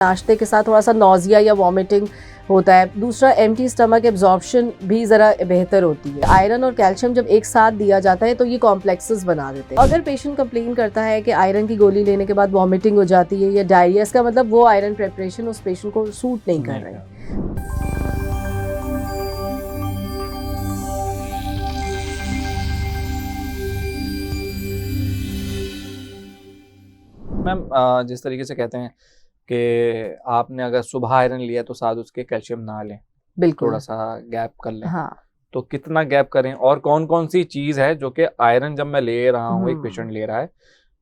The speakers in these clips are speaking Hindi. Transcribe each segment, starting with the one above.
नाश्ते के साथ थोड़ा सा नौजिया या वॉमिटिंग होता है। दूसरा, एम्प्टी स्टमक एब्जॉर्प्शन भी ज़रा बेहतर होती है। आयरन और कैल्शियम जब एक साथ दिया जाता है तो ये कॉम्प्लेक्सेस बना देते हैं। अगर पेशेंट कंप्लेन करता है कि आयरन की गोली लेने के बाद वॉमिटिंग हो जाती है या डायरिया, इसका मतलब वो आयरन प्रिपरेशन उस पेशेंट को सूट नहीं कर रही। मैम जिस तरीके से कहते हैं कि आपने अगर सुबह आयरन लिया तो साथ उसके कैल्शियम ना लें, बिल्कुल, थोड़ा सा गैप कर लें। हाँ। तो कितना गैप करें और कौन कौन सी चीज़ है जो कि आयरन जब मैं ले रहा हूँ, एक पेशेंट ले रहा है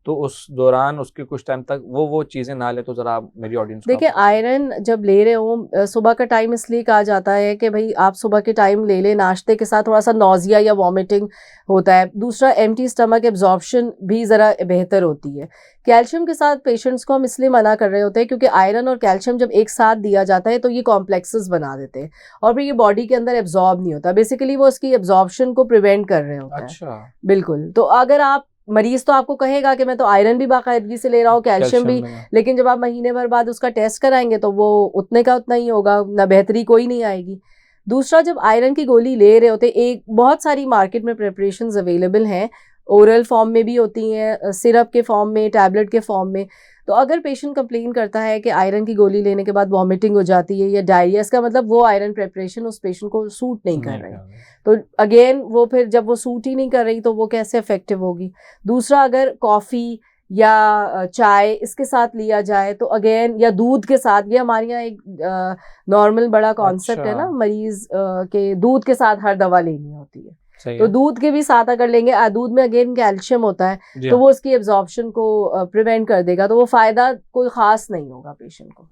तो उस दौरान उसके कुछ टाइम तक वो चीज़ें ना ले, तो ज़रा आप मेरी ऑडियंस को देखिए, आयरन जब ले रहे हो सुबह का टाइम इसलिए कहा जाता है कि भाई आप सुबह के टाइम ले लें। नाश्ते के साथ थोड़ा सा नौजिया या वॉमिटिंग होता है। दूसरा, एम्प्टी स्टमक एब्जॉर्प्शन भी ज़रा बेहतर होती है। कैल्शियम के साथ पेशेंट्स को हम इसलिए मना कर रहे होते हैं क्योंकि आयरन और कैल्शियम जब एक साथ दिया जाता है तो ये कॉम्प्लेक्सेस बना देते हैं और फिर ये बॉडी के अंदर एब्जॉर्ब नहीं होता। बेसिकली वो उसकी एब्जॉर्प्शन को प्रिवेंट कर रहे होते हैं। अच्छा, बिल्कुल। तो अगर आप मरीज तो आपको कहेगा कि मैं तो आयरन भी बाकायदगी से ले रहा हूँ, कैल्शियम भी, लेकिन जब आप महीने भर बाद उसका टेस्ट कराएंगे तो वो उतने का उतना ही होगा, ना बेहतरी कोई नहीं आएगी। दूसरा, जब आयरन की गोली ले रहे होते, एक बहुत सारी मार्केट में प्रिपरेशंस अवेलेबल हैं, ओरल फॉर्म में भी होती हैं, सिरप के फॉर्म में, टैबलेट के फॉर्म में। तो अगर पेशेंट कंप्लेन करता है कि आयरन की गोली लेने के बाद वॉमिटिंग हो जाती है या डायरिया, इसका मतलब वो आयरन प्रिपरेशन उस पेशेंट को सूट नहीं कर रही। तो अगेन वो फिर जब वो सूट ही नहीं कर रही तो वो कैसे इफेक्टिव होगी। दूसरा, अगर कॉफ़ी या चाय इसके साथ लिया जाए तो अगेन, या दूध के साथ, ये हमारे यहाँ एक नॉर्मल बड़ा कॉन्सेप्ट है ना, मरीज के दूध के साथ हर दवा लेनी होती है। तो दूध के भी साथ अगर लेंगे, दूध में अगेन कैल्शियम होता है तो वो उसकी एब्जॉर्प्शन को प्रिवेंट कर देगा, तो वो फायदा कोई खास नहीं होगा पेशेंट को।